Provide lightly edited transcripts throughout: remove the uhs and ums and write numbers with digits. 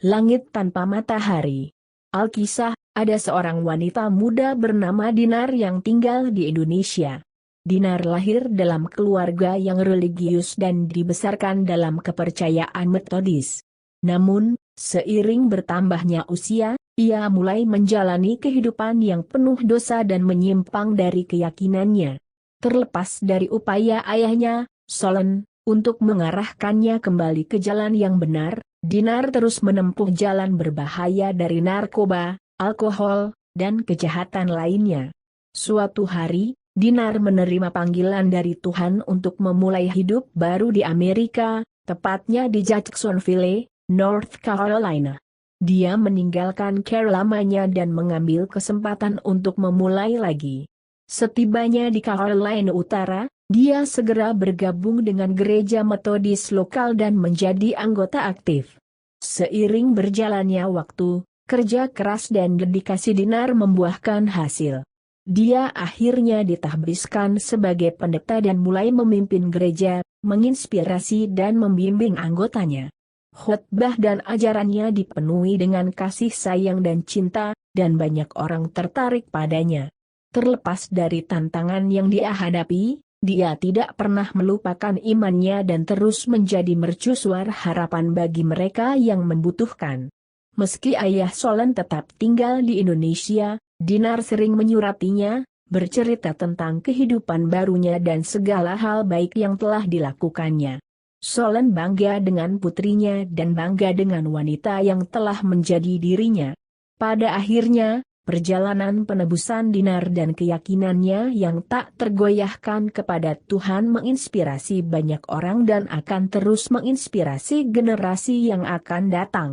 Langit tanpa matahari. Alkisah, ada seorang wanita muda bernama Dinar yang tinggal di Indonesia. Dinar lahir dalam keluarga yang religius dan dibesarkan dalam kepercayaan Metodis. Namun, seiring bertambahnya usia, ia mulai menjalani kehidupan yang penuh dosa dan menyimpang dari keyakinannya. Terlepas dari upaya ayahnya, Solen, untuk mengarahkannya kembali ke jalan yang benar, Dinar terus menempuh jalan berbahaya dari narkoba, alkohol, dan kejahatan lainnya. Suatu hari, Dinar menerima panggilan dari Tuhan untuk memulai hidup baru di Amerika, tepatnya di Jacksonville, North Carolina. Dia meninggalkan care lamanya dan mengambil kesempatan untuk memulai lagi. Setibanya di Carolina Utara, dia segera bergabung dengan gereja Metodis lokal dan menjadi anggota aktif. Seiring berjalannya waktu, kerja keras dan dedikasi Dinar membuahkan hasil. Dia akhirnya ditahbiskan sebagai pendeta dan mulai memimpin gereja, menginspirasi dan membimbing anggotanya. Khotbah dan ajarannya dipenuhi dengan kasih sayang dan cinta, dan banyak orang tertarik padanya. Terlepas dari tantangan yang dia hadapi, dia tidak pernah melupakan imannya dan terus menjadi mercusuar harapan bagi mereka yang membutuhkan. Meski ayah Solen tetap tinggal di Indonesia, Dinar sering menyuratinya, bercerita tentang kehidupan barunya dan segala hal baik yang telah dilakukannya. Solen bangga dengan putrinya dan bangga dengan wanita yang telah menjadi dirinya. Pada akhirnya, perjalanan penebusan Dinar dan keyakinannya yang tak tergoyahkan kepada Tuhan menginspirasi banyak orang dan akan terus menginspirasi generasi yang akan datang.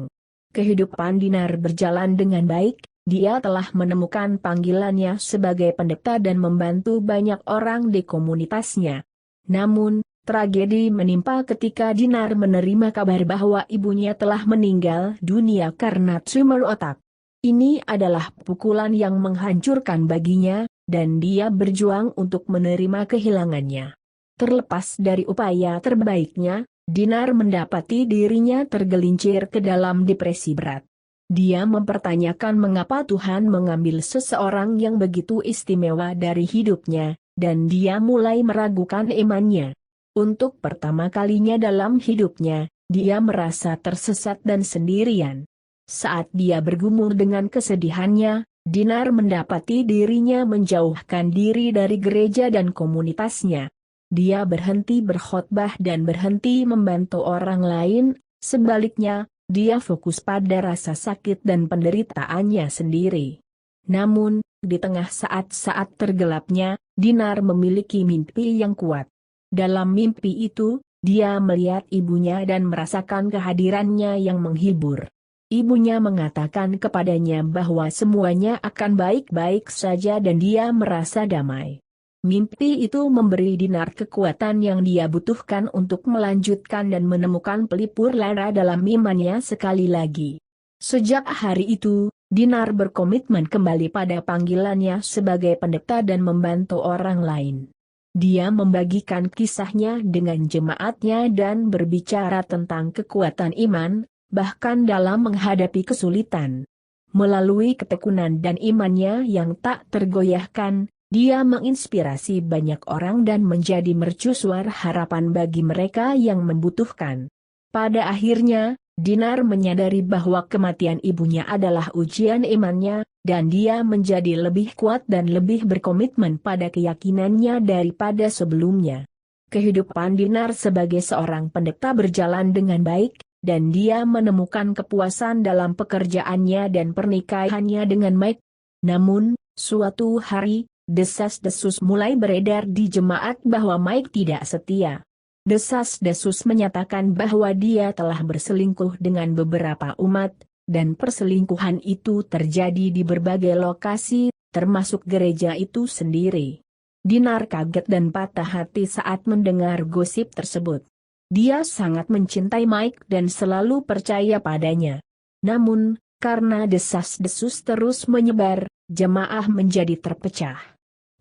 Kehidupan Dinar berjalan dengan baik, dia telah menemukan panggilannya sebagai pendeta dan membantu banyak orang di komunitasnya. Namun, tragedi menimpa ketika Dinar menerima kabar bahwa ibunya telah meninggal dunia karena tumor otak. Ini adalah pukulan yang menghancurkan baginya, dan dia berjuang untuk menerima kehilangannya. Terlepas dari upaya terbaiknya, Dinar mendapati dirinya tergelincir ke dalam depresi berat. Dia mempertanyakan mengapa Tuhan mengambil seseorang yang begitu istimewa dari hidupnya, dan dia mulai meragukan imannya. Untuk pertama kalinya dalam hidupnya, dia merasa tersesat dan sendirian. Saat dia bergumul dengan kesedihannya, Dinar mendapati dirinya menjauhkan diri dari gereja dan komunitasnya. Dia berhenti berkhotbah dan berhenti membantu orang lain, sebaliknya, dia fokus pada rasa sakit dan penderitaannya sendiri. Namun, di tengah saat-saat tergelapnya, Dinar memiliki mimpi yang kuat. Dalam mimpi itu, dia melihat ibunya dan merasakan kehadirannya yang menghibur. Ibunya mengatakan kepadanya bahwa semuanya akan baik-baik saja dan dia merasa damai. Mimpi itu memberi Dinar kekuatan yang dia butuhkan untuk melanjutkan dan menemukan pelipur lara dalam imannya sekali lagi. Sejak hari itu, Dinar berkomitmen kembali pada panggilannya sebagai pendeta dan membantu orang lain. Dia membagikan kisahnya dengan jemaatnya dan berbicara tentang kekuatan iman, bahkan dalam menghadapi kesulitan. Melalui ketekunan dan imannya yang tak tergoyahkan, dia menginspirasi banyak orang dan menjadi mercusuar harapan bagi mereka yang membutuhkan. Pada akhirnya, Dinar menyadari bahwa kematian ibunya adalah ujian imannya, dan dia menjadi lebih kuat dan lebih berkomitmen pada keyakinannya daripada sebelumnya. Kehidupan Dinar sebagai seorang pendeta berjalan dengan baik, dan dia menemukan kepuasan dalam pekerjaannya dan pernikahannya dengan Mike. Namun, suatu hari, desas-desus mulai beredar di jemaat bahwa Mike tidak setia. Desas-desus menyatakan bahwa dia telah berselingkuh dengan beberapa umat, dan perselingkuhan itu terjadi di berbagai lokasi, termasuk gereja itu sendiri. Dinar kaget dan patah hati saat mendengar gosip tersebut. Dia sangat mencintai Mike dan selalu percaya padanya. Namun, karena desas-desus terus menyebar, jemaah menjadi terpecah.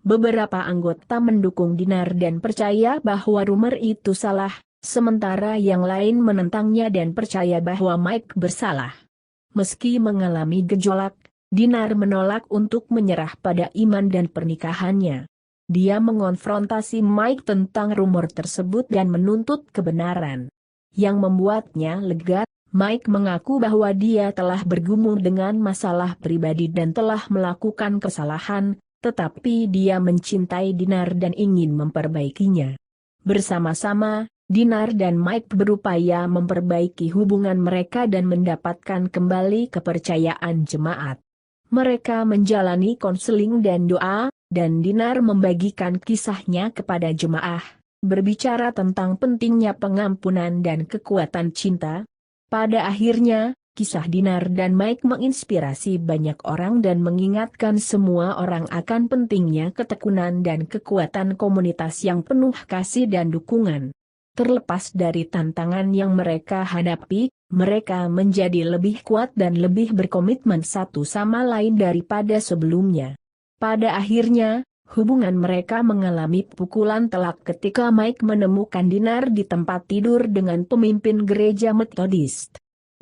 Beberapa anggota mendukung Dinar dan percaya bahwa rumor itu salah, sementara yang lain menentangnya dan percaya bahwa Mike bersalah. Meski mengalami gejolak, Dinar menolak untuk menyerah pada iman dan pernikahannya. Dia mengonfrontasi Mike tentang rumor tersebut dan menuntut kebenaran. Yang membuatnya lega, Mike mengaku bahwa dia telah bergumul dengan masalah pribadi dan telah melakukan kesalahan, tetapi dia mencintai Dinar dan ingin memperbaikinya. Bersama-sama, Dinar dan Mike berupaya memperbaiki hubungan mereka dan mendapatkan kembali kepercayaan jemaat. Mereka menjalani konseling dan doa, dan Dinar membagikan kisahnya kepada jemaah, berbicara tentang pentingnya pengampunan dan kekuatan cinta. Pada akhirnya, kisah Dinar dan Mike menginspirasi banyak orang dan mengingatkan semua orang akan pentingnya ketekunan dan kekuatan komunitas yang penuh kasih dan dukungan. Terlepas dari tantangan yang mereka hadapi, mereka menjadi lebih kuat dan lebih berkomitmen satu sama lain daripada sebelumnya. Pada akhirnya, hubungan mereka mengalami pukulan telak ketika Mike menemukan Dinar di tempat tidur dengan pemimpin gereja Metodis.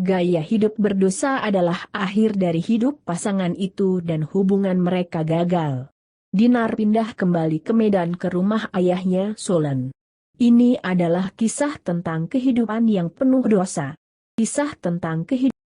Gaya hidup berdosa adalah akhir dari hidup pasangan itu dan hubungan mereka gagal. Dinar pindah kembali ke Medan ke rumah ayahnya Solen. Ini adalah kisah tentang kehidupan yang penuh dosa. Kisah tentang kehidupan